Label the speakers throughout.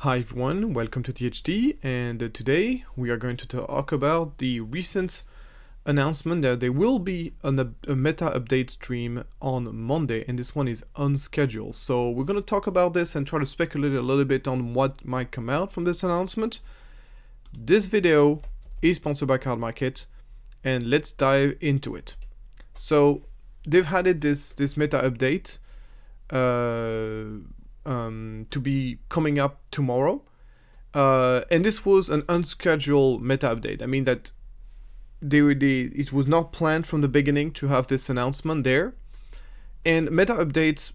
Speaker 1: Hi everyone, welcome to THD, and today we are going to talk about the recent announcement that there will be a meta update stream on Monday, and this one is unscheduled. So we're going to talk about this and try to speculate a little bit on what might come out from this announcement. This video is sponsored by Card Market, and let's dive into it. So they've added this meta update to be coming up tomorrow, and this was an unscheduled meta update. I mean that it was not planned from the beginning to have this announcement there. And meta updates,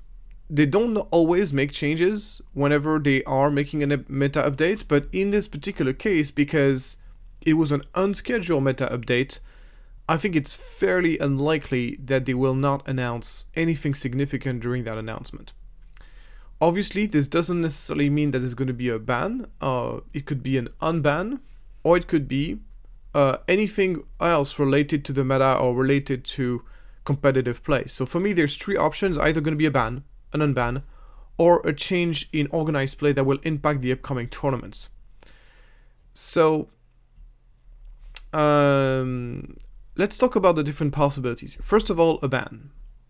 Speaker 1: they don't always make changes whenever they are making a meta update, but in this particular case, because it was an unscheduled meta update, I think it's fairly unlikely that they will not announce anything significant during that announcement. Obviously, this doesn't necessarily mean that it's going to be a ban. It could be an unban, or it could be anything else related to the meta or related to competitive play. So for me, there's three options: either going to be a ban, an unban, or a change in organized play that will impact the upcoming tournaments. So let's talk about the different possibilities. First of all, a ban.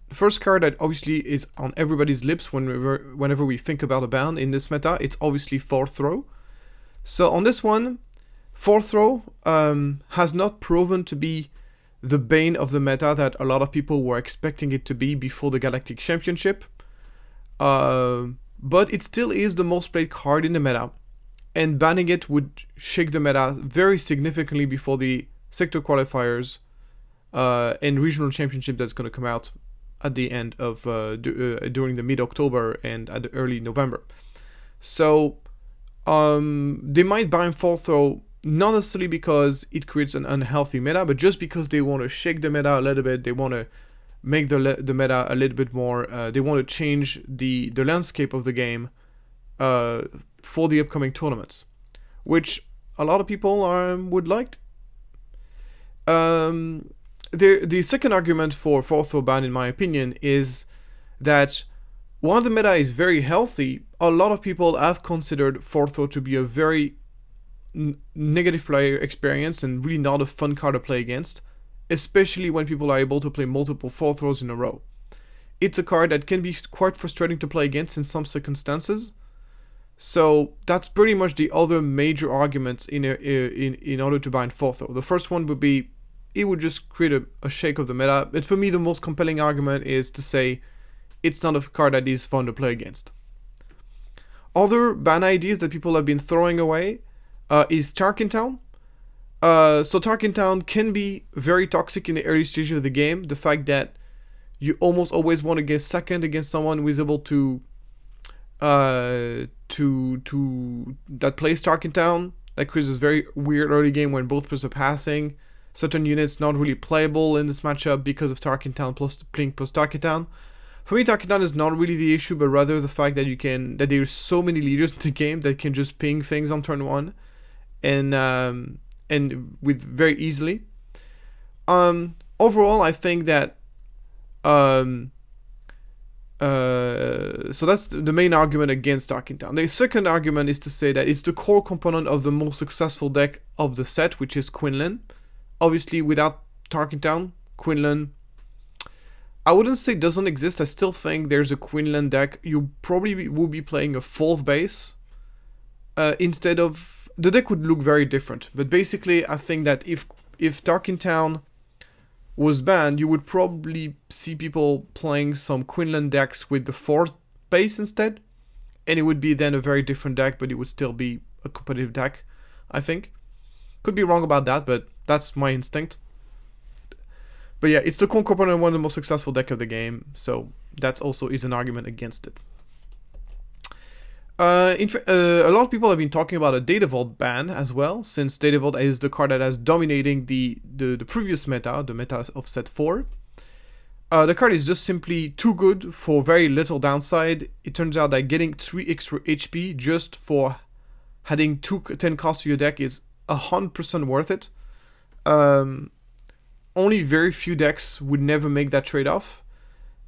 Speaker 1: The first card that obviously is on everybody's lips whenever we think about a ban in this meta, it's obviously Fourth Throw. So on this one, Fourth Throw has not proven to be the bane of the meta that a lot of people were expecting it to be before the Galactic Championship. But it still is the most played card in the meta, and banning it would shake the meta very significantly before the sector qualifiers and regional championship that's going to come out at the end of during the mid-October and at the early November. So they might ban Fourth Throw not necessarily because it creates an unhealthy meta, but just because they want to shake the meta a little bit. They want to make the meta a little bit more. They want to change the landscape of the game for the upcoming tournaments, which a lot of people would like. The second argument for Fourth Throw ban, in my opinion, is that while the meta is very healthy, a lot of people have considered Fourth Throw to be a very negative player experience and really not a fun card to play against, especially when people are able to play multiple Fourth Throws in a row. It's a card that can be quite frustrating to play against in some circumstances. So that's pretty much the other major argument in order to ban Fourth Throw. The first one would be it would just create a shake of the meta. But for me, the most compelling argument is to say it's not a card that is fun to play against. Other ban ideas that people have been throwing away is Thorrk in Town. So Thorrk in Town can be very toxic in the early stages of the game. The fact that you almost always want to get second against someone who is able to that plays Thorrk in Town. That creates this very weird early game when both players are passing. Certain units not really playable in this matchup because of Thorrk in Town plus Thorrk in Town. For me, Thorrk in Town is not really the issue, but rather the fact that that there's so many leaders in the game that can just ping things on turn one, and with very easily. Overall, I think that so that's the main argument against Thorrk in Town. The second argument is to say that it's the core component of the most successful deck of the set, which is Quinlan. Obviously, without Thorrk in Town, Quinlan, I wouldn't say doesn't exist. I still think there's a Quinlan deck. You probably will be playing a fourth base instead of... The deck would look very different. But basically, I think that if Thorrk in Town was banned, you would probably see people playing some Quinlan decks with the fourth base instead. And it would be then a very different deck, but it would still be a competitive deck, I think. Could be wrong about that, but that's my instinct. But yeah, it's the core component of one of the most successful deck of the game, so that also is an argument against it. A lot of people have been talking about a Data Vault ban as well, since Data Vault is the card that has dominating the previous meta, the meta of set 4. The card is just simply too good for very little downside. It turns out that getting 3 extra HP just for adding 10 cost to your deck is 100% worth it. Only very few decks would never make that trade-off,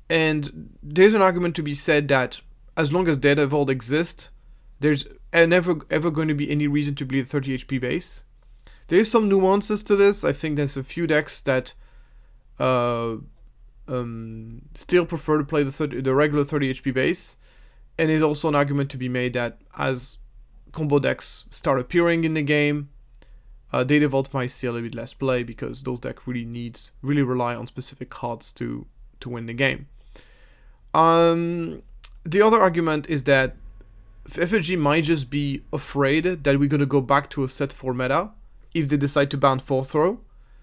Speaker 1: and there's an argument to be said that as long as Data Vault exists, there's never ever going to be any reason to believe 30 HP base. There's some nuances to this. I think there's a few decks that still prefer to play the regular 30 HP base, and there's also an argument to be made that as combo decks start appearing in the game, Data Vault might see a little bit less play because those decks really rely on specific cards to win the game. The other argument is that FFG might just be afraid that we're gonna go back to a set 4 meta if they decide to ban 4th Throw.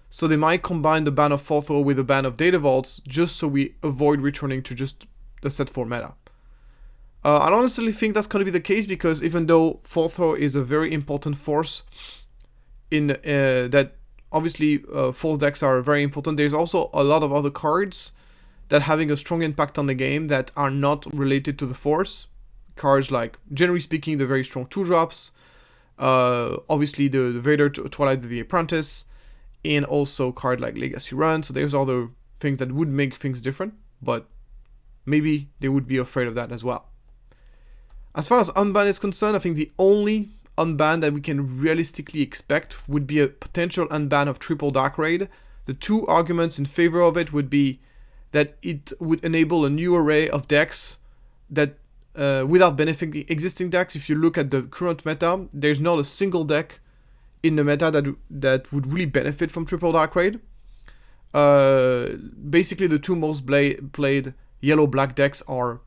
Speaker 1: So they might combine the ban of 4th Throw with a ban of Data Vaults just so we avoid returning to just the set 4 meta. I don't necessarily think that's going to be the case because even though 4th Throw is a very important force in that obviously 4th decks are very important, there's also a lot of other cards that having a strong impact on the game that are not related to the force. Cards like, generally speaking, the very strong 2-drops, obviously the Vader Twilight of the Apprentice, and also card like Legacy Run. So there's other things that would make things different, but maybe they would be afraid of that as well. As far as Unban is concerned, I think the only unban that we can realistically expect would be a potential unban of Triple Dark Raid. The two arguments in favor of it would be that it would enable a new array of decks that without benefiting existing decks. If you look at the current meta, there's not a single deck in the meta that would really benefit from Triple Dark Raid. Basically, the two most played yellow-black decks are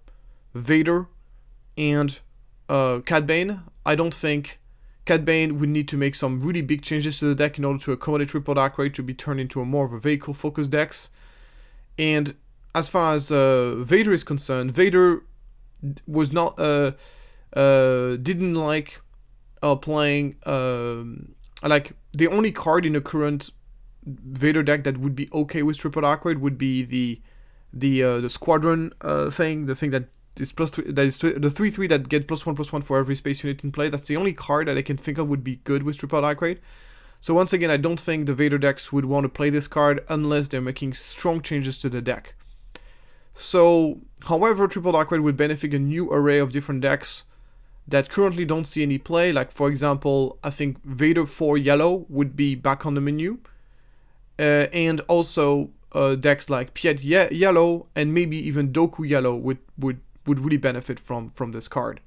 Speaker 1: Vader and Cad Bane. I don't think Cad Bane would need to make some really big changes to the deck in order to accommodate Triple Dark Raid to be turned into a more of a vehicle-focused decks. And as far as Vader is concerned, Vader was not didn't like playing like the only card in the current Vader deck that would be okay with Triple Dark Raid would be the squadron thing, the thing that is +3, that is the 3/3 that get +1/+1 for every space unit in play. That's the only card that I can think of would be good with Triple Dark Raid. So once again, I don't think the Vader decks would want to play this card unless they're making strong changes to the deck. So, however, Triple Dark Raid would benefit a new array of different decks that currently don't see any play. Like, for example, I think Vader 4 yellow would be back on the menu. And also decks like Piet yellow and maybe even Doku yellow would really benefit from this card.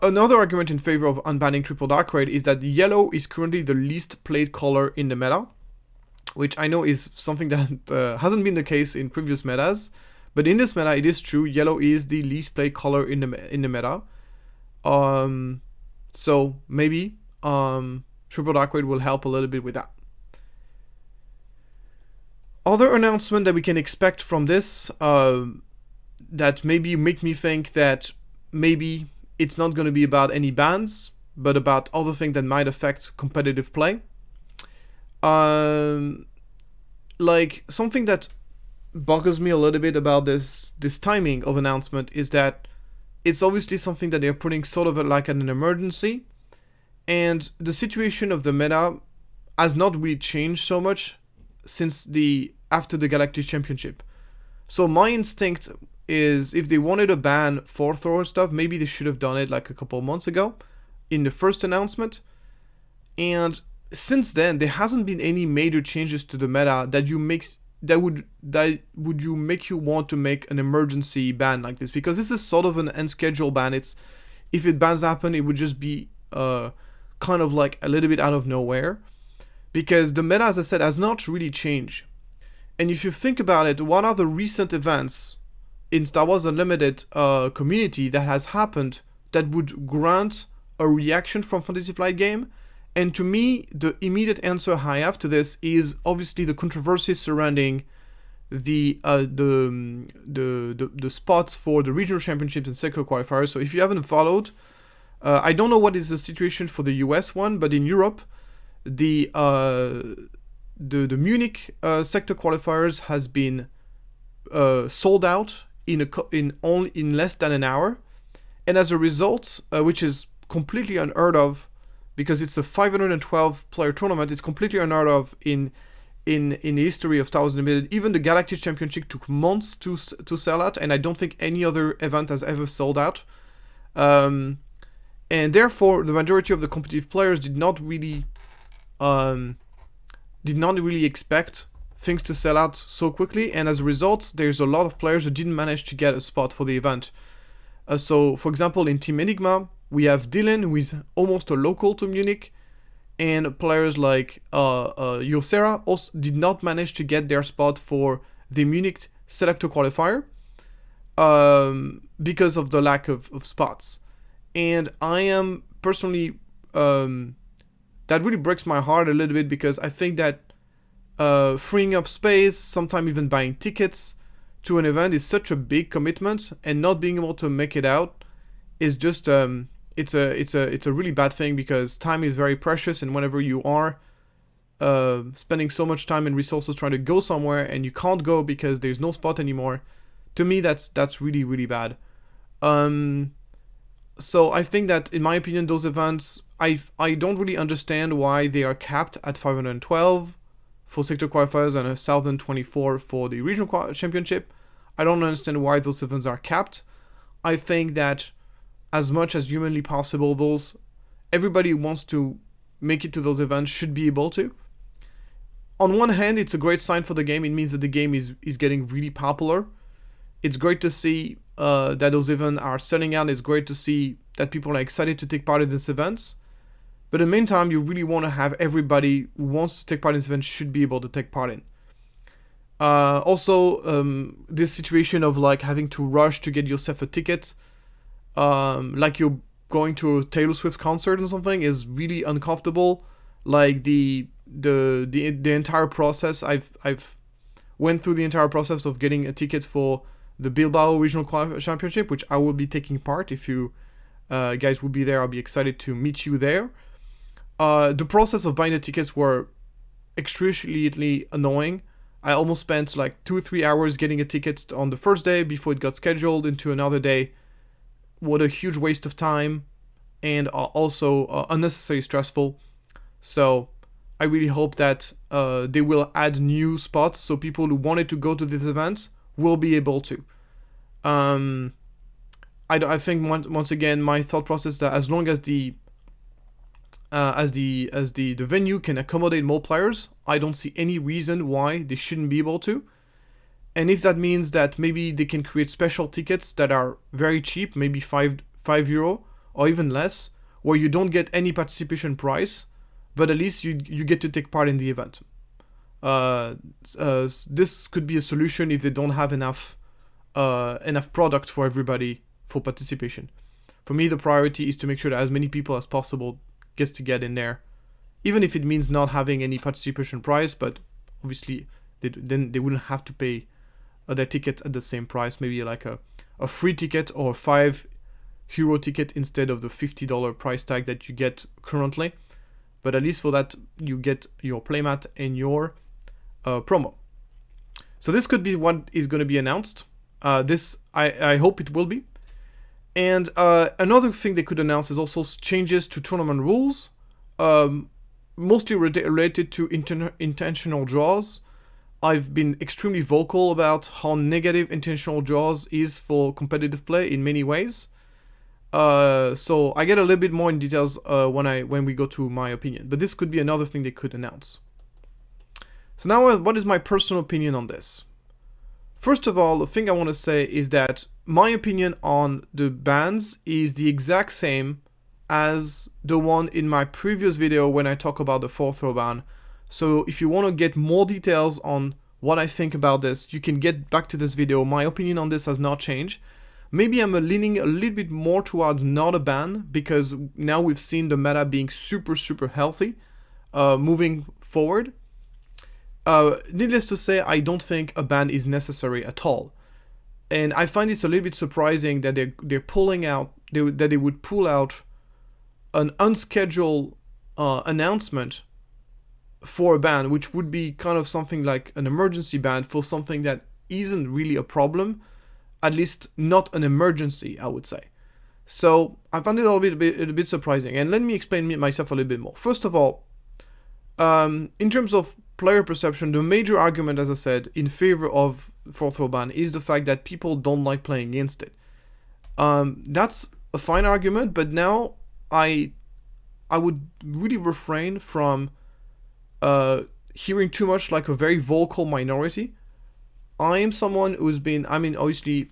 Speaker 1: Another argument in favor of unbanning Triple Dark Raid is that yellow is currently the least played color in the meta, which I know is something that hasn't been the case in previous metas, but in this meta it is true. Yellow is the least played color in the meta. So maybe Triple Dark Raid will help a little bit with that. Other announcement that we can expect from this that maybe make me think that maybe it's not going to be about any bans, but about other things that might affect competitive play. Like, something that boggles me a little bit about this timing of announcement is that it's obviously something that they're putting sort of like an emergency, and the situation of the meta has not really changed so much since after the Galactic Championship. So my instinct is if they wanted to ban 4th Throw and stuff, maybe they should have done it like a couple of months ago in the first announcement. And since then, there hasn't been any major changes to the meta that would make you want to make an emergency ban like this, because this is sort of an unscheduled ban. It's, if it bans happen, it would just be kind of like a little bit out of nowhere, because the meta, as I said, has not really changed. And if you think about it, what are the recent events in Star Wars Unlimited community that has happened that would grant a reaction from Fantasy Flight game? And to me, the immediate answer I have to this is obviously the controversy surrounding the spots for the regional championships and sector qualifiers. So if you haven't followed, I don't know what is the situation for the US one, but in Europe, the Munich sector qualifiers has been sold out in less than an hour, and as a result, which is completely unheard of, because it's a 512 player tournament, it's completely unheard of in the history of Star Wars Unlimited. Even the Galactic Championship took months to sell out, and I don't think any other event has ever sold out and therefore the majority of the competitive players did not really expect things to sell out so quickly, and as a result, there's a lot of players who didn't manage to get a spot for the event. So, for example, in Team Enigma, we have Dylan, who is almost a local to Munich, and players like Yosera also did not manage to get their spot for the Munich Selector Qualifier because of the lack of spots. And I am personally, that really breaks my heart a little bit, because I think that freeing up space, sometimes even buying tickets to an event is such a big commitment, and not being able to make it out is just it's a really bad thing, because time is very precious, and whenever you are spending so much time and resources trying to go somewhere and you can't go because there's no spot anymore, to me that's really, really bad. So I think that, in my opinion, those events, I don't really understand why they are capped at 512 for sector qualifiers and 1024 for the regional championship. I don't understand why those events are capped. I think that, as much as humanly possible, everybody who wants to make it to those events should be able to. On one hand, it's a great sign for the game. It means that the game is getting really popular. It's great to see that those events are selling out. It's great to see that people are excited to take part in these events. But in the meantime, you really want to have everybody who wants to take part in this event should be able to take part in. Also, this situation of like having to rush to get yourself a ticket, like you're going to a Taylor Swift concert or something, is really uncomfortable. Like the entire process, I've went through the entire process of getting a ticket for the Bilbao Regional Championship, which I will be taking part. If you guys will be there, I'll be excited to meet you there. The process of buying the tickets were extremely annoying. I almost spent like 2-3 hours getting a ticket on the first day before it got scheduled into another day. What a huge waste of time, and also unnecessarily stressful. So I really hope that they will add new spots so people who wanted to go to this event will be able to. I think once again, my thought process that as long as the venue can accommodate more players, I don't see any reason why they shouldn't be able to. And if that means that maybe they can create special tickets that are very cheap, maybe €5 or even less, where you don't get any participation price, but at least you get to take part in the event. This could be a solution if they don't have enough product for everybody for participation. For me, the priority is to make sure that as many people as possible gets to get in there, even if it means not having any participation price. But obviously, then they wouldn't have to pay their ticket at the same price. Maybe like a free ticket or €5 ticket instead of the $50 price tag that you get currently. But at least for that, you get your playmat and your promo. So this could be what is going to be announced. I hope it will be. And another thing they could announce is also changes to tournament rules, mostly related to intentional draws. I've been extremely vocal about how negative intentional draws is for competitive play in many ways. So I get a little bit more in details when we go to my opinion. But this could be another thing they could announce. So now, what is my personal opinion on this? First of all, the thing I want to say is that my opinion on the bans is the exact same as the one in my previous video when I talk about the fourth row ban. So if you want to get more details on what I think about this, you can get back to this video. My opinion on this has not changed. Maybe I'm leaning a little bit more towards not a ban, because now we've seen the meta being super healthy moving forward. Needless to say, I don't think a ban is necessary at all. And I find it's a little bit surprising that they're pulling out, that they would pull out an unscheduled announcement for a ban, which would be kind of something like an emergency ban for something that isn't really a problem, at least not an emergency, I would say. So I found it a bit surprising, and let me explain myself a little bit more. First of all, in terms of player perception, the major argument, as I said, in favor of fourth row ban is the fact that people don't like playing against it. That's a fine argument, but now I would really refrain from hearing too much like a very vocal minority. I am someone who's been, I mean, obviously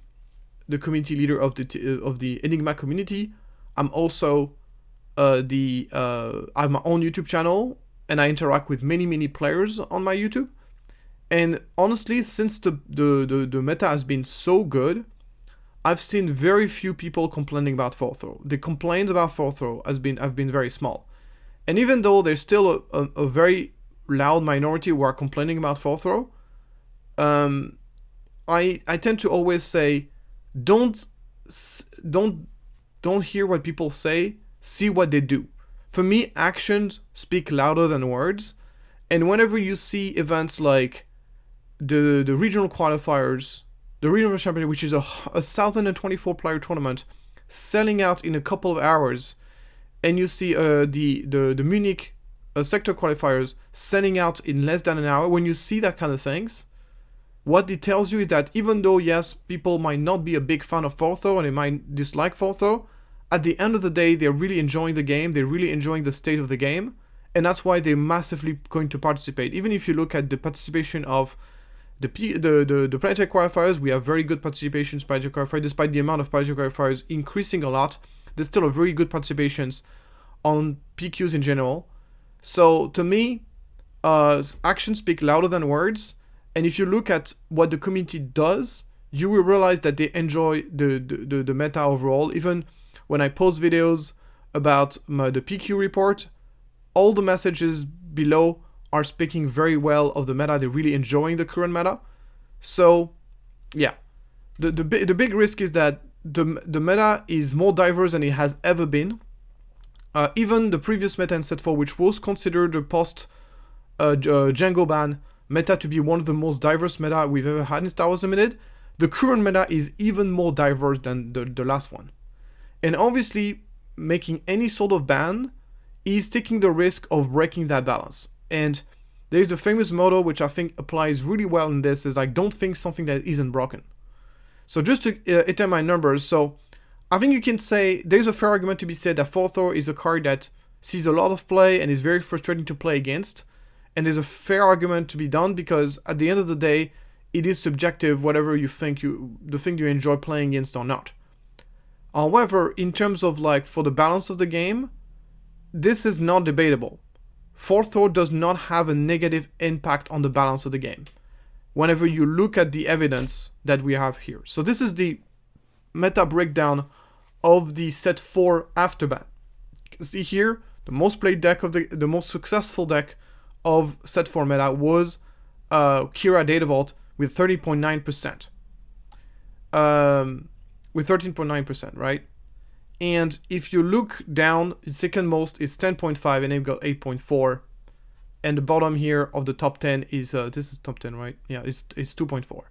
Speaker 1: the community leader of the Enigma community. I'm also I have my own YouTube channel, and I interact with many players on my YouTube. And honestly, since the meta has been so good, I've seen very few people complaining about fourth throw. The complaints about fourth throw have been very small. And even though there's still a very loud minority who are complaining about fourth throw, I tend to always say, don't hear what people say, see what they do. For me, actions speak louder than words. And whenever you see events like the regional qualifiers, the regional championship, which is a 1,024 player tournament, selling out in a couple of hours, and you see the Munich sector qualifiers selling out in less than an hour, when you see that kind of things, what it tells you is that even though, yes, people might not be a big fan of fourth throw and they might dislike fourth throw, at the end of the day, they're really enjoying the game, they're really enjoying the state of the game, and that's why they're massively going to participate. Even if you look at the participation of the planetary qualifiers, we have very good participations planetary qualifiers, despite the amount of planetary qualifiers increasing a lot. There's still a very good participations on PQs in general. So to me, actions speak louder than words. And if you look at what the community does, you will realize that they enjoy the meta overall. Even when I post videos about the PQ report, all the messages below are speaking very well of the meta. They're really enjoying the current meta. So yeah, the big risk is that the meta is more diverse than it has ever been. Even the previous meta in set 4, which was considered a post Django ban meta to be one of the most diverse meta we've ever had in Star Wars Limited, the current meta is even more diverse than the last one. And obviously, making any sort of ban is taking the risk of breaking that balance. And there's a famous motto which I think applies really well in this, is like, don't think something that isn't broken. So just to iterate my numbers, so I think you can say there's a fair argument to be said that fourth throw is a card that sees a lot of play and is very frustrating to play against. And there's a fair argument to be done because at the end of the day, it is subjective whatever you think the thing you enjoy playing against or not. However, in terms of like for the balance of the game, this is not debatable. Fourth throw does not have a negative impact on the balance of the game whenever you look at the evidence that we have here. So this is the meta breakdown of the set 4 after ban. You can see here the most played deck of the most successful deck of set 4 meta was Kira Data Vault with 30.9%. With 13.9%, right? And if you look down, the second most is 10.5 and they've got 8.4. And the bottom here of the top 10 is, this is top 10, right? Yeah, it's 2.4.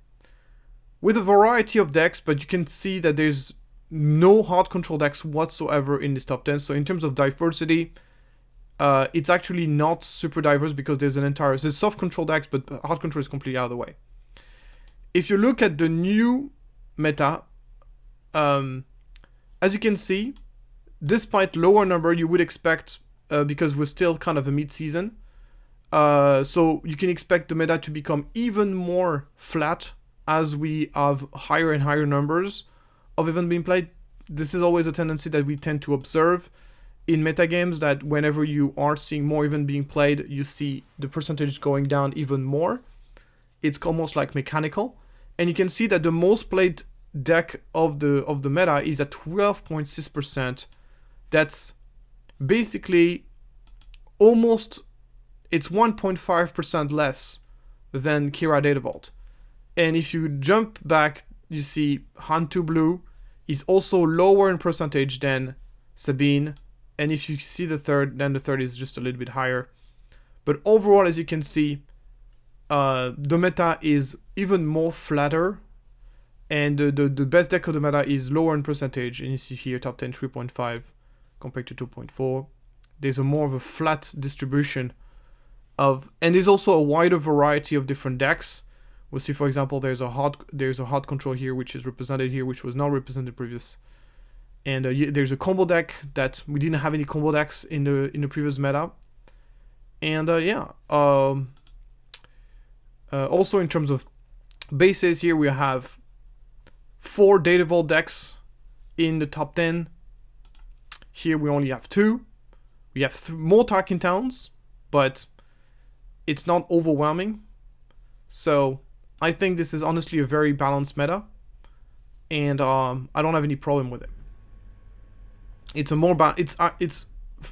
Speaker 1: With a variety of decks, but you can see that there's no hard control decks whatsoever in this top 10. So in terms of diversity, it's actually not super diverse because there's soft control decks, but hard control is completely out of the way. If you look at the new meta, as you can see, despite lower number, you would expect, because we're still kind of a mid-season, so you can expect the meta to become even more flat as we have higher and higher numbers of events being played. This is always a tendency that we tend to observe in metagames, that whenever you are seeing more events being played, you see the percentage going down even more. It's almost like mechanical. And you can see that the most played deck of the meta is at 12.6%. That's basically almost, it's 1.5% less than Kira Data Vault. And if you jump back, you see Hantu Blue is also lower in percentage than Sabine. And if you see the third, then the third is just a little bit higher. But overall, as you can see, the meta is even more flatter. And the best deck of the meta is lower in percentage. And you see here, top 10, 3.5 compared to 2.4. There's a more of a flat distribution of, and there's also a wider variety of different decks. We'll see, for example, there's a hard control here, which is represented here, which was not represented previous. And there's a combo deck that we didn't have any combo decks in the previous meta. And also in terms of bases here, we have 4 Data Vault decks in the top 10. Here we only have 2. We have more Tarkin Towns, but it's not overwhelming. So I think this is honestly a very balanced meta, and I don't have any problem with it. It's a more it's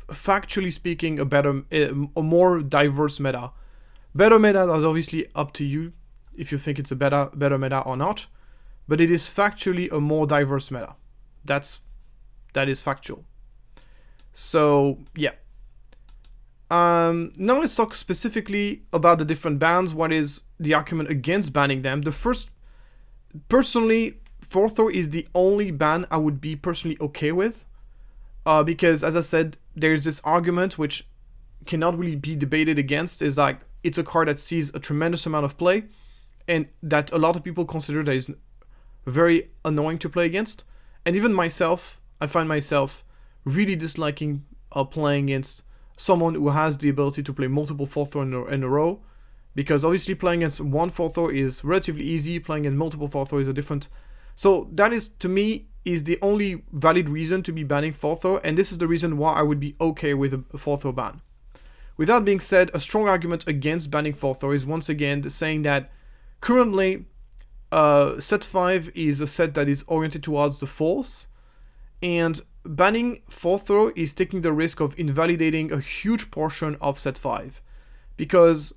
Speaker 1: factually speaking a more diverse meta. Better meta is obviously up to you if you think it's a better meta or not, but it is factually a more diverse meta. That is factual. So yeah. Now let's talk specifically about the different bans. What is the argument against banning them? The first, personally, Thorrk is the only ban I would be personally okay with, because as I said, there's this argument which cannot really be debated against, is like it's a card that sees a tremendous amount of play, and that a lot of people consider that is very annoying to play against. And even myself, I find myself really disliking playing against someone who has the ability to play multiple Thorrk in a row, because obviously playing against one Thorrk is relatively easy, playing against multiple Thorrk is a different. So that is, to me, is the only valid reason to be banning Thorrk, and this is the reason why I would be okay with a Thorrk ban. With that being said, a strong argument against banning Thorrk is once again saying that currently set 5 is a set that is oriented towards the Force, and banning Thorrk is taking the risk of invalidating a huge portion of set 5, because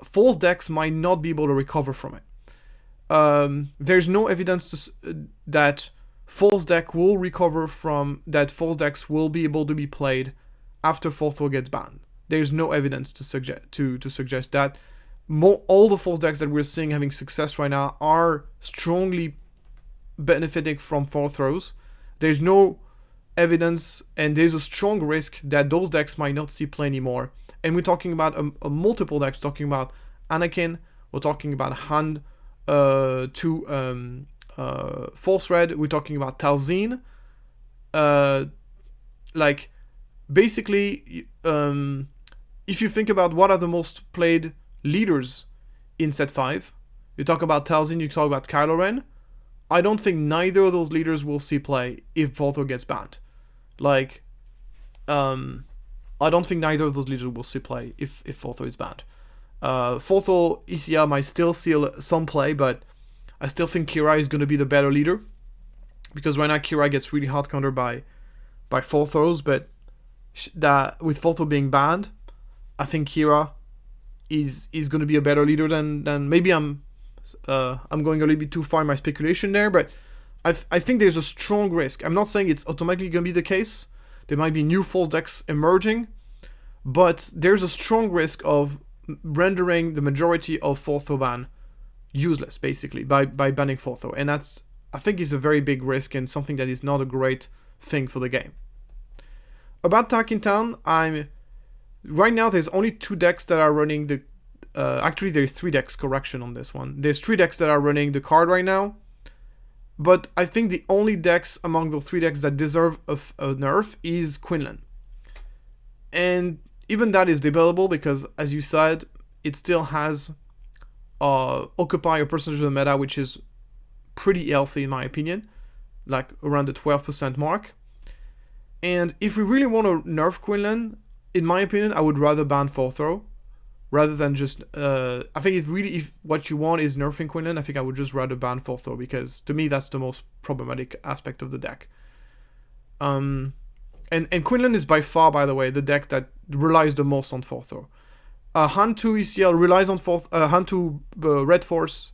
Speaker 1: Force decks might not be able to recover from it. There's no evidence that Force deck will recover from that. Force decks will be able to be played after Thorrk gets banned. There's no evidence to suggest that. All the Force decks that we're seeing having success right now are strongly benefiting from Thorrk. There's no evidence, and there's a strong risk that those decks might not see play anymore. And we're talking about a multiple decks. We're talking about Anakin, we're talking about Han to Force Red, we're talking about Talzin. Like, basically, if you think about what are the most played leaders in set 5, you talk about Talzin, you talk about Kylo Ren. I don't think neither of those leaders will see play if Thorrk gets banned. Like, I don't think neither of those leaders will see play if Thorrk is banned. Thorrk ECR might still see some play, but I still think Kira is going to be the better leader, because right now Kira gets really hard countered by Thorrk, but with Thorrk being banned, I think Kira is going to be a better leader than maybe I'm going a little bit too far in my speculation there, but I think there's a strong risk. I'm not saying it's automatically going to be the case. There might be new Force decks emerging, but there's a strong risk of rendering the majority of Thorrk ban useless, basically, by banning Thorrk. And that's, I think, is a very big risk and something that is not a great thing for the game. About Tarkin Town, right now there's only 2 decks that are running the actually there's 3 decks, correction on this one. There's 3 decks that are running the card right now, but I think the only decks among those 3 decks that deserve a nerf is Quinlan. And even that is debatable, because as you said, it still has occupy a percentage of the meta which is pretty healthy in my opinion, like around the 12% mark. And if we really want to nerf Quinlan, in my opinion, I would rather ban Thorrk rather than just I think if what you want is nerfing Quinlan, I think I would just rather ban Thorrk, because to me that's the most problematic aspect of the deck. And Quinlan is by far, by the way, the deck that relies the most on Thorrk. Han 2 ECL relies on Han 2 Blue Force,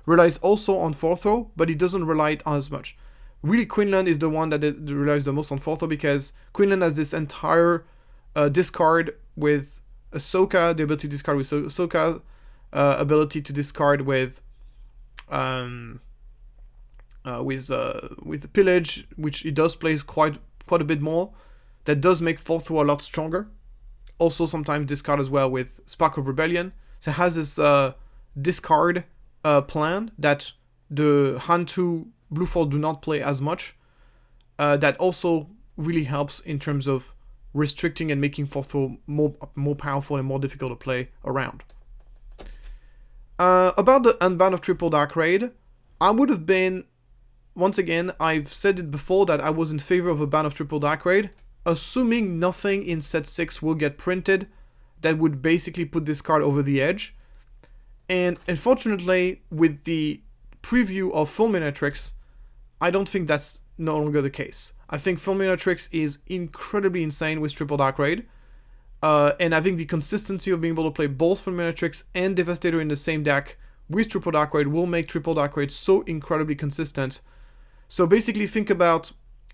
Speaker 1: relies also on Thorrk, but it doesn't rely on as much. Really, Quinlan is the one that relies the most on Thorrk, because Quinlan has this entire discard with Ahsoka, the ability to discard with Ahsoka, ability to discard with Pillage, which it does plays quite a bit more. That does make Thorrk a lot stronger. Also sometimes discard as well with Spark of Rebellion. So it has this discard plan that the Han 2 Blue Force do not play as much. that also really helps in terms of restricting and making 4th more powerful and more difficult to play around. About the unban of Triple Dark Raid, I would have been, once again, I've said it before that I was in favor of a ban of Triple Dark Raid, assuming nothing in set 6 will get printed that would basically put this card over the edge. And unfortunately, with the preview of Fulminatrix, I don't think that's no longer the case. I think Fulminatrix is incredibly insane with Triple Dark Raid. And I think the consistency of being able to play both Fulminatrix and Devastator in the same deck with Triple Dark Raid will make Triple Dark Raid so incredibly consistent. So basically think about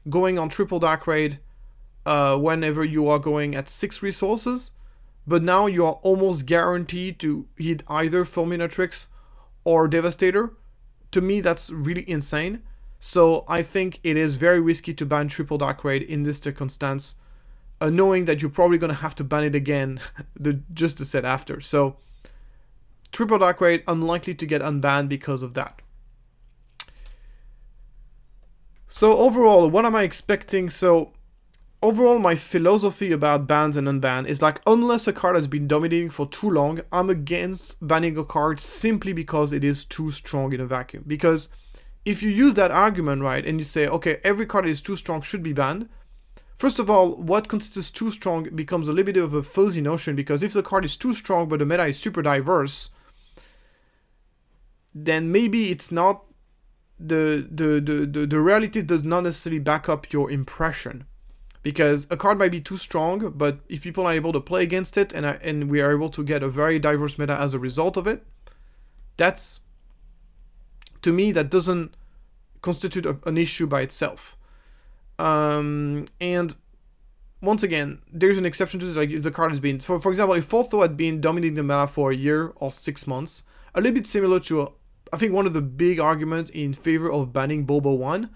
Speaker 1: going on Triple Dark Raid whenever you are going at 6 resources, but now you are almost guaranteed to hit either Fulminatrix or Devastator. To me, that's really insane. So I think it is very risky to ban Triple Dark Raid in this circumstance, knowing that you're probably going to have to ban it again just the set after. So Triple Dark Raid unlikely to get unbanned because of that. So overall, what am I expecting? So overall, my philosophy about bans and unban is like, unless a card has been dominating for too long, I'm against banning a card simply because it is too strong in a vacuum. Because if you use that argument, right, and you say, okay, every card that is too strong should be banned, first of all, what constitutes too strong becomes a little bit of a fuzzy notion, because if the card is too strong but the meta is super diverse, then maybe it's not, the reality does not necessarily back up your impression. Because a card might be too strong, but if people are able to play against it and we are able to get a very diverse meta as a result of it, that's, to me, that doesn't constitute an issue by itself. And once again, there's an exception to this, like if the card has been, for example, if Fortho had been dominating the meta for a year or 6 months, a little bit similar to, I think one of the big arguments in favor of banning Bobo 1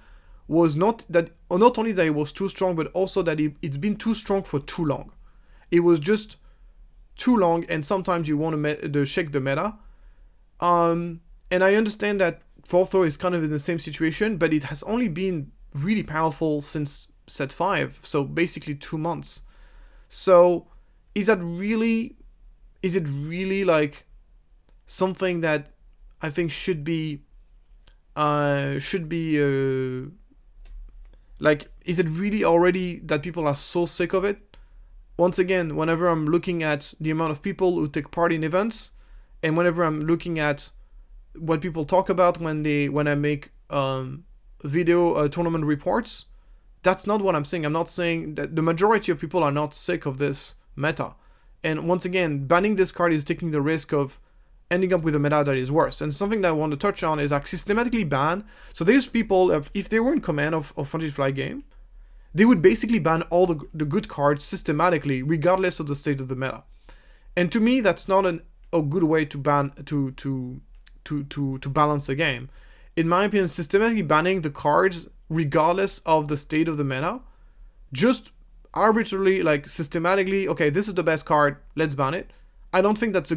Speaker 1: was not only that it was too strong, but also that it's been too strong for too long. It was just too long, and sometimes you want to shake the meta. And I understand that Fortho is kind of in the same situation, but it has only been really powerful since set 5, so basically 2 months. So is it really like something that I think should be like, is it really already that people are so sick of it? Once again, whenever I'm looking at the amount of people who take part in events, and whenever I'm looking at what people talk about when I make video tournament reports, that's not what I'm saying. I'm not saying that the majority of people are not sick of this meta. And once again, banning this card is taking the risk of ending up with a meta that is worse. And something that I want to touch on is like systematically ban. So there's people, if they were in command of Fantasy Flight game, they would basically ban all the good cards systematically, regardless of the state of the meta. And to me, that's not a good way to ban to balance the game. In my opinion, systematically banning the cards regardless of the state of the meta, just arbitrarily, like systematically, okay, this is the best card, let's ban it. I don't think it's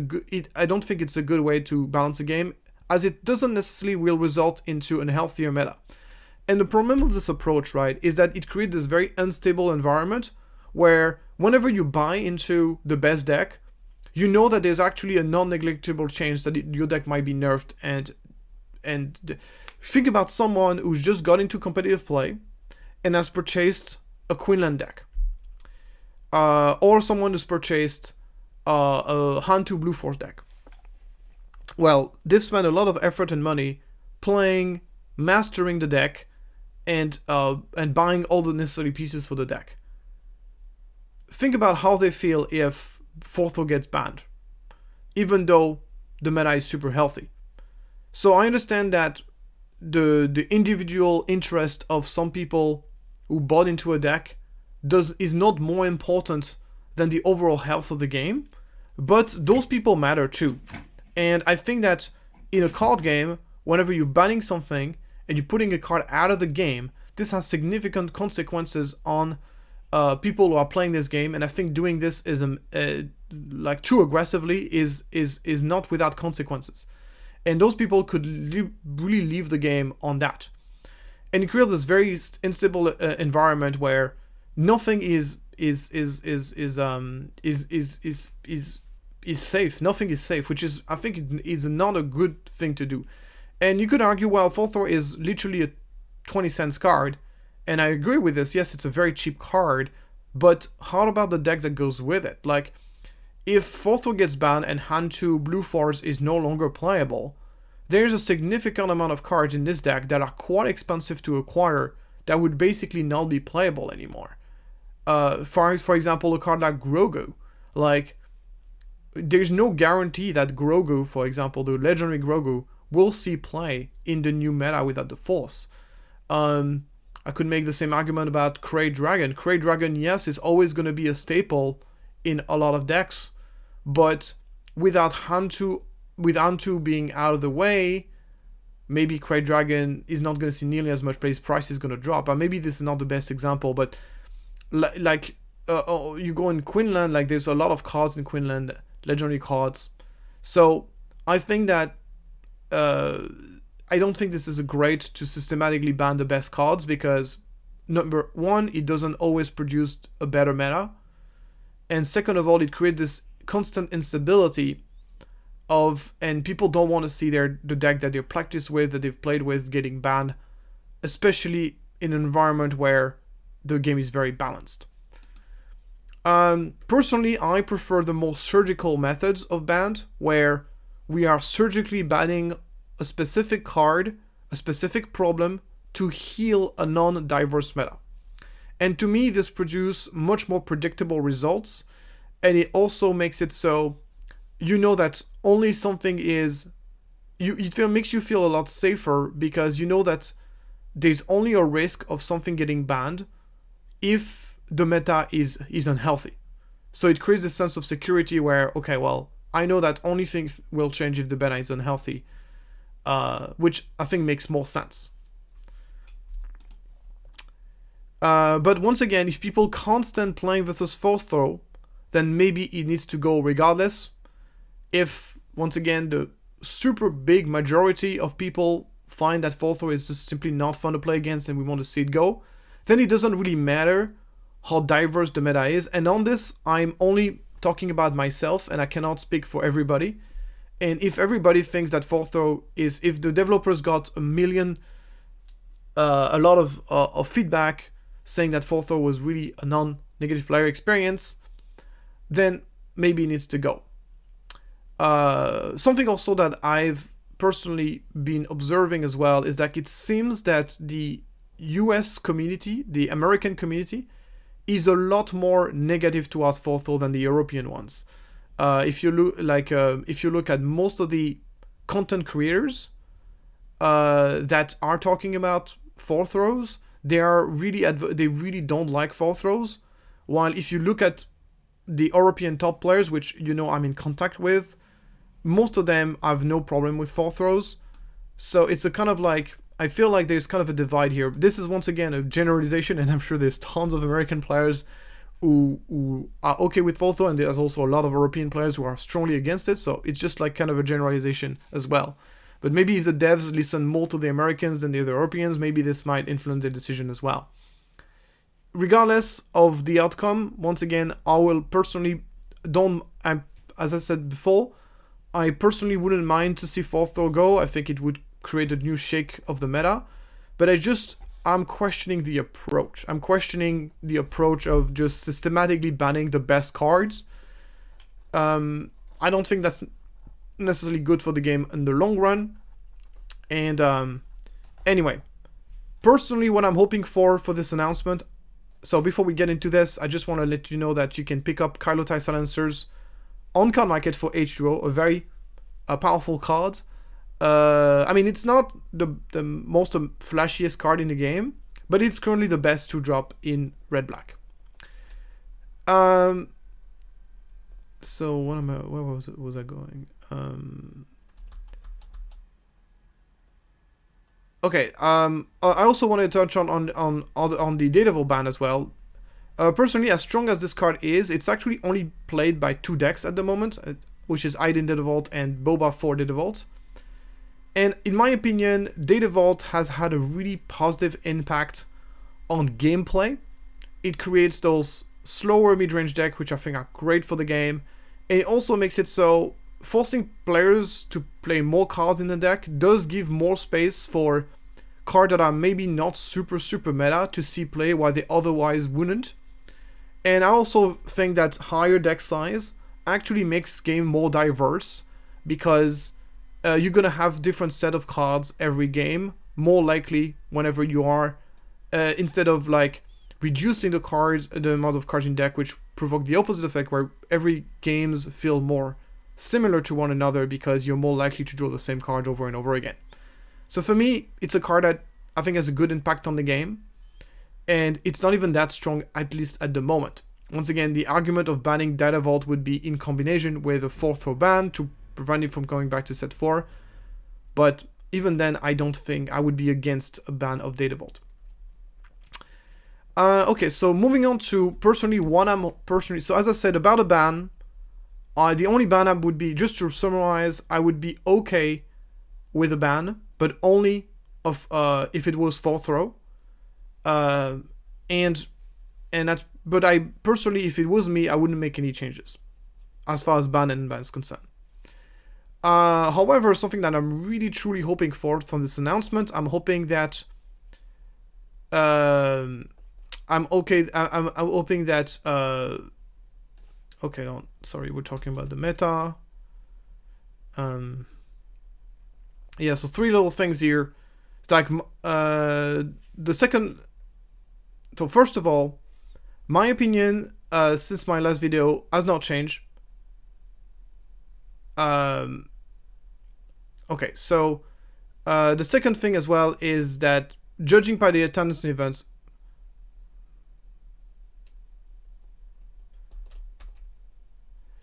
Speaker 1: a good way to balance a game, as it doesn't necessarily will result into a healthier meta. And the problem of this approach, right, is that it creates this very unstable environment where whenever you buy into the best deck, you know that there's actually a non-negligible chance that your deck might be nerfed. And think about someone who's just got into competitive play and has purchased a Quinlan deck, or someone who's purchased a Hantu Blue Force deck. Well, they've spent a lot of effort and money playing, mastering the deck, and buying all the necessary pieces for the deck. Think about how they feel if Fortho gets banned, even though the meta is super healthy. So I understand that the individual interest of some people who bought into a deck is not more important than the overall health of the game, but those people matter too. And I think that in a card game, whenever you're banning something and you're putting a card out of the game, this has significant consequences on people who are playing this game. And I think doing this is like too aggressively is not without consequences. And those people could really leave the game on that. and it creates this very unstable environment where nothing is safe. Nothing is safe, which is, I think, is not a good thing to do. And you could argue, well, Thorrk is literally a 20 cents card, and I agree with this. Yes, it's a very cheap card, but how about the deck that goes with it? Like, if Thorrk gets banned and Hand 2 Blue Force is no longer playable, there's a significant amount of cards in this deck that are quite expensive to acquire that would basically not be playable anymore. For example, a card like Grogu. Like, there's no guarantee that Grogu, for example, the legendary Grogu, will see play in the new meta without the Force. I could make the same argument about Krayt Dragon. Krayt Dragon, yes, is always going to be a staple in a lot of decks, but without Hand 2 being out of the way, maybe Krayt Dragon is not going to see nearly as much play. His price is going to drop. And maybe this is not the best example, but you go in Quinlan, like there's a lot of cards in Quinlan, legendary cards. So I think that I don't think this is great to systematically ban the best cards, because number one, it doesn't always produce a better meta, and second of all, it creates this constant instability and people don't want to see the deck that they practice with, that they've played with, getting banned, especially in an environment where the game is very balanced. Personally, I prefer the more surgical methods of ban, where we are surgically banning a specific card, a specific problem, to heal a non-diverse meta. And to me, this produces much more predictable results, and it also makes it so you know that only something is... It makes you feel a lot safer, because you know that there's only a risk of something getting banned if the meta is unhealthy. So it creates a sense of security where, okay, well, I know that only thing will change if the meta is unhealthy, which I think makes more sense. But once again, if people can't stand playing versus Force Throw, then maybe it needs to go regardless. If, once again, the super big majority of people find that Force Throw is just simply not fun to play against and we want to see it go, then it doesn't really matter how diverse the meta is. And on this, I'm only talking about myself, and I cannot speak for everybody. And if everybody thinks that Force Throw is... If the developers got a lot of feedback saying that Force Throw was really a non-negative player experience, then maybe it needs to go. Something also that I've personally been observing as well is that it seems that the US community, the American community, is a lot more negative towards Force Throw than the European ones. If you look at most of the content creators that are talking about Force Throws, they really don't like Force Throws. While if you look at the European top players, which I'm in contact with, most of them have no problem with Force Throws. So it's a kind of like, I feel like there's kind of a divide here. This is once again a generalization, and I'm sure there's tons of American players who are okay with Force Throw, and there's also a lot of European players who are strongly against it. So it's just like kind of a generalization as well. But maybe if the devs listen more to the Americans than the Europeans, maybe this might influence their decision as well. Regardless of the outcome, once again, I will personally as I said before, I personally wouldn't mind to see Force Throw go. I think it would create a new shake of the meta. But I'm questioning the approach. I'm questioning the approach of just systematically banning the best cards. I don't think that's necessarily good for the game in the long run. And anyway, personally, what I'm hoping for this announcement. So before we get into this, I just want to let you know that you can pick up Kylotai Silencers on card market for H2O, a very powerful card. I mean, it's not the most flashiest card in the game, but it's currently the best to drop in red-black. So where was I going? Okay. I also wanted to touch on the Daredevil ban as well. Personally, as strong as this card is, it's actually only played by two decks at the moment, which is Aiden Daredevil and Boba for Daredevil. And in my opinion, Data Vault has had a really positive impact on gameplay. It creates those slower mid-range decks, which I think are great for the game. And it also makes it so forcing players to play more cards in the deck does give more space for cards that are maybe not super meta to see play while they otherwise wouldn't. And I also think that higher deck size actually makes game more diverse, because you're gonna have different set of cards every game, more likely whenever you are, instead of like reducing the amount of cards in deck, which provoke the opposite effect, where every games feel more similar to one another because you're more likely to draw the same card over and over again. So for me, it's a card that I think has a good impact on the game, and it's not even that strong, at least at the moment. Once again, the argument of banning Data Vault would be in combination with a 4th ban to prevent it from going back to set 4, but even then, I don't think I would be against a ban of Data Vault. Okay, so moving on to personally what I'm personally... So as I said about a ban, the only ban I would be, just to summarize, I would be okay with a ban, but only of if it was 4th row. And that's... But I personally, if it was me, I wouldn't make any changes as far as ban and unban is concerned. However, something that I'm really truly hoping for from this announcement, I'm hoping that I'm hoping that okay, no, sorry, we're talking about the meta. Yeah, so 3 little things here. It's like the second. So first of all, my opinion since my last video has not changed. Okay, so the second thing as well is that judging by the attendance in events,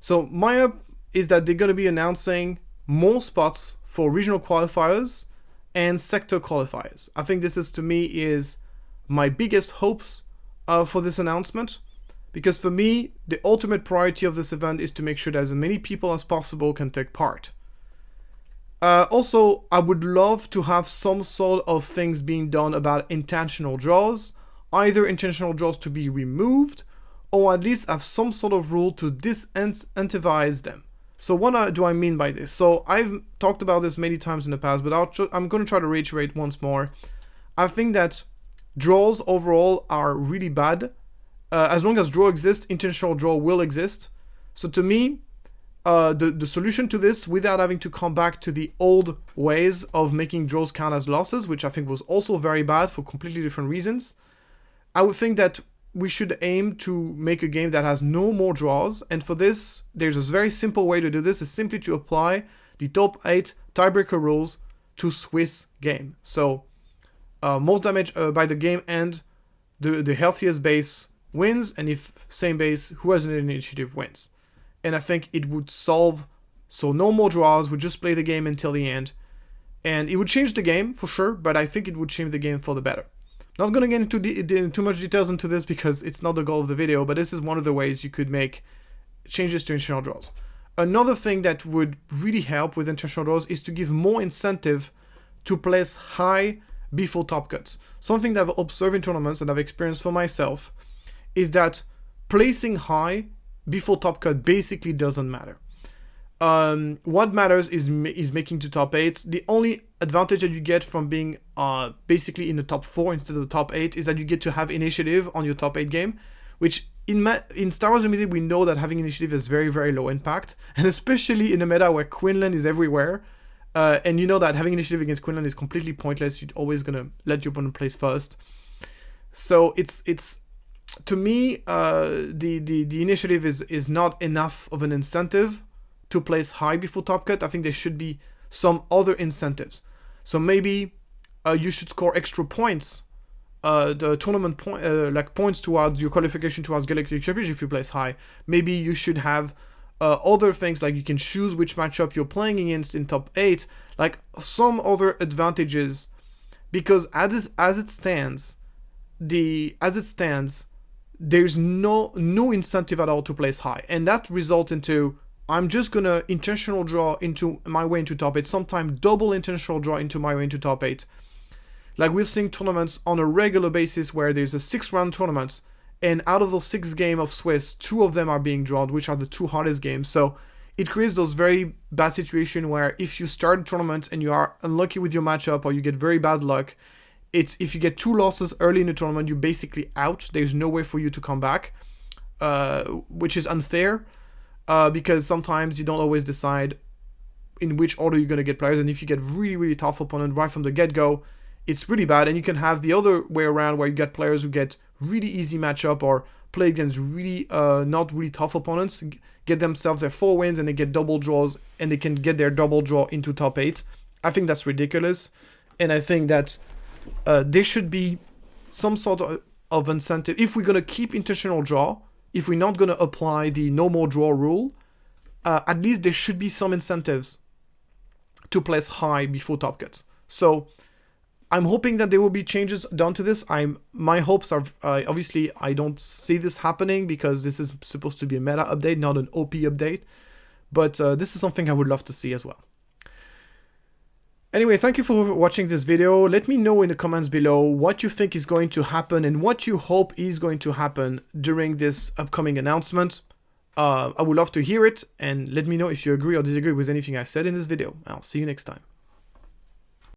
Speaker 1: so my up is that they're going to be announcing more spots for regional qualifiers and sector qualifiers. I think this is, to me, is my biggest hopes for this announcement, because for me, the ultimate priority of this event is to make sure that as many people as possible can take part. Also, I would love to have some sort of things being done about intentional draws, either intentional draws to be removed, or at least have some sort of rule to disincentivize them. So what do I mean by this? So I've talked about this many times in the past, but I'm going to try to reiterate once more. I think that draws overall are really bad. As long as draw exists, intentional draw will exist. So to me, the solution to this, without having to come back to the old ways of making draws count as losses, which I think was also very bad for completely different reasons, I would think that we should aim to make a game that has no more draws. And for this, there's a very simple way to do this, is simply to apply the top 8 tiebreaker rules to Swiss game. So most damage by the game end, the healthiest base wins, and if same base, who has an initiative wins. And I think it would solve, so no more draws, would just play the game until the end. And it would change the game, for sure, but I think it would change the game for the better. Not going to get into too much details into this because it's not the goal of the video, but this is one of the ways you could make changes to intentional draws. Another thing that would really help with intentional draws is to give more incentive to place high before top cuts. Something that I've observed in tournaments and I've experienced for myself is that placing high before top cut basically doesn't matter. What matters is making to top 8. The only advantage that you get from being basically in the top 4 instead of the top 8 is that you get to have initiative on your top 8 game, which in Star Wars Limited we know that having initiative is very, very low impact, and especially in a meta where Quinlan is everywhere, and you know that having initiative against Quinlan is completely pointless. You're always gonna let your opponent place first. So it's to me the initiative is not enough of an incentive to place high before top cut. I think there should be some other incentives. So maybe you should score extra points, the tournament like points towards your qualification towards Galactic Championship if you place high. Maybe you should have other things, like you can choose which matchup you're playing against in top 8, like some other advantages, because as it stands, there's no incentive at all to place high, and that results into I'm just gonna intentional draw into my way into top 8, sometimes double intentional draw into my way into top 8. Like we're seeing tournaments on a regular basis where there's a 6-round tournament, and out of those 6 games of Swiss, 2 of them are being drawn, which are the 2 hardest games. So it creates those very bad situations where if you start a tournament and you are unlucky with your matchup or you get very bad luck, if you get 2 losses early in the tournament, you're basically out. There's no way for you to come back, which is unfair because sometimes you don't always decide in which order you're going to get players. And if you get really, really tough opponent right from the get-go, it's really bad. And you can have the other way around where you get players who get really easy matchup or play against really not really tough opponents, get themselves their 4 wins and they get double draws and they can get their double draw into top 8. I think that's ridiculous. And I think that there should be some sort of incentive. If we're going to keep intentional draw, if we're not going to apply the no more draw rule, at least there should be some incentives to place high before top cuts. So I'm hoping that there will be changes done to this. My hopes are, obviously, I don't see this happening because this is supposed to be a meta update, not an OP update. But this is something I would love to see as well. Anyway, thank you for watching this video. Let me know in the comments below what you think is going to happen and what you hope is going to happen during this upcoming announcement. I would love to hear it, and let me know if you agree or disagree with anything I said in this video. I'll see you next time.